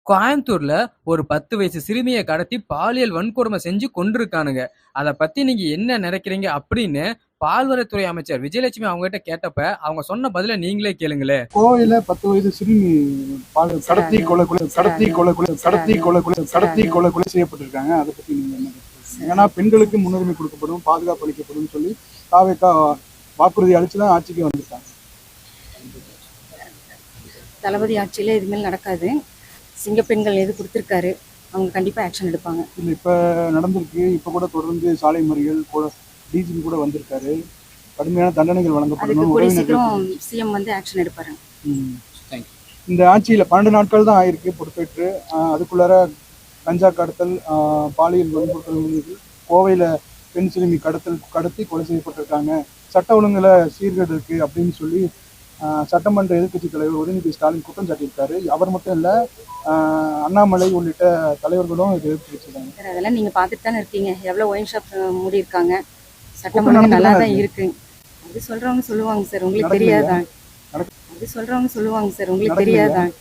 கோயம்புத்தூர்ல ஒரு 10 வயசு சிறுமிய கடத்தி பாலியல் வன்கொடுமை செஞ்சு கொன்றுருக்கானுங்க. அத பத்தி நீங்க என்ன நினைக்கிறீங்க? அப்படின்னு பால்வளத்துறை அமைச்சர் விஜயலட்சுமி அவங்ககிட்ட கேட்டப்ப, அவங்க சொன்ன பதில நீங்களே கேளுங்களேன். கோவையில 10 வயது சிறுமி கடத்தி கொலை செய்யப்பட்டிருக்காங்க. அதை பத்தி நீங்க என்ன நினைக்கிறீங்க? ஏன்னா பெண்களுக்கு முன்னுரிமை கொடுக்கப்படும், பாதுகாப்பு அளிக்கப்படும் சொல்லி தாவேக்கா வாக்குறுதி அளிச்சுதான் ஆட்சிக்கு வந்துட்டாங்க. தளபதி ஆட்சியில இதுமாரி நடக்காது. சிங்க பெண்கள் எது கொடுத்துருக்காரு, அவங்க கண்டிப்பா ஆக்ஷன் எடுப்பாங்க. இல்லை, இப்போ நடந்திருக்கு. இப்போ கூட தொடர்ந்து சாலை மறியல் கூட டிஜிபி கூட வந்திருக்காரு. கடுமையான தண்டனைகள் வழங்கப்படணும். கூடிய சீக்கிரம் சிஎம் வந்து ஆக்ஷன் எடுப்பாரு. இந்த ஆட்சியில் 12 நாட்கள் தான் ஆயிருக்கு பொறுப்பேற்று. அதுக்குள்ளார கஞ்சா கடத்தல், பாலியல் வன்புறுத்தல், கோவையில் பெண் சிறுமி கடத்தி கொலை செய்யப்பட்டிருக்காங்க. சட்ட ஒழுங்குல சீர்கேடு இருக்கு அப்படின்னு சொல்லி சட்டமன்ற எதிர்க்கட்சி தலைவர் உதயநிதி ஸ்டாலின் குற்றம் சாட்டியிருக்காரு. அவர் மட்டும் இல்லை, அண்ணாமலை உள்ளிட்ட தலைவர்களும் இதை எதிர்த்து வச்சிருக்காங்க. அதெல்லாம் நீங்க பார்த்துட்டு தானே இருக்கீங்க. எவ்வளோ ஒயின் ஷாப் மூடி இருக்காங்க. சட்டம் ஒழுங்கு நல்லா தான் இருக்கு. அது சொல்றவங்க சொல்லுவாங்க சார், உங்களுக்கு தெரியாதான். அது சொல்றவங்க சொல்லுவாங்க சார், உங்களுக்கு தெரியாதான்.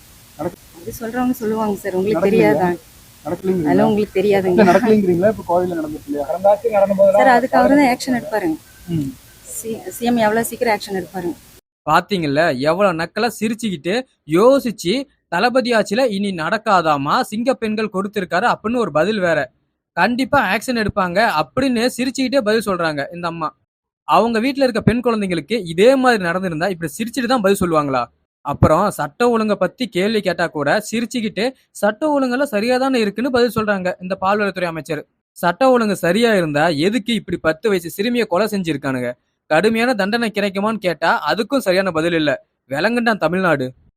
அது சொல்றவங்க சொல்லுவாங்க சார், உங்களுக்கு தெரியாதான். அதெல்லாம் உங்களுக்கு தெரியாதுங்க. நடக்கலைங்கிறீங்களா? இப்போ கோவையில் நடந்துச்சு இல்லையா? சார் அதுக்கு அவர் தான் ஆக்ஷன் எடுப்பாருங்க. சிஎம் எவ்வளோ சீக்கிரம் ஆக்ஷன் எடுப்பாருங்க. பாத்தீங்கல்ல, எவ்வளவு நக்கலா சிரிச்சுக்கிட்டு யோசிச்சு தளபதி ஆட்சியில இனி நடக்காதாமா, சிங்க பெண்கள் கொடுத்திருக்காரு அப்படின்னு ஒரு பதில் வேற. கண்டிப்பா ஆக்ஷன் எடுப்பாங்க அப்படின்னு சிரிச்சுக்கிட்டே பதில் சொல்றாங்க இந்த அம்மா. அவங்க வீட்டுல இருக்க பெண் குழந்தைங்களுக்கு இதே மாதிரி நடந்திருந்தா இப்படி சிரிச்சுட்டு தான் பதில் சொல்லுவாங்களா? அப்புறம் சட்ட ஒழுங்கை பத்தி கேள்வி கேட்டா கூட சிரிச்சுக்கிட்டு சட்ட ஒழுங்கெல்லாம் சரியா தானே இருக்குன்னு பதில் சொல்றாங்க இந்த பால்வளத்துறை அமைச்சர். சட்ட ஒழுங்கு சரியா இருந்தா எதுக்கு இப்படி 10 வயசு சிறுமியை கொலை செஞ்சிருக்கானுங்க? கடுமையான தண்டனை கிடைக்குமான்னு கேட்டா அதுக்கும் சரியான பதில் இல்ல. விலங்குண்டான் தமிழ்நாடு.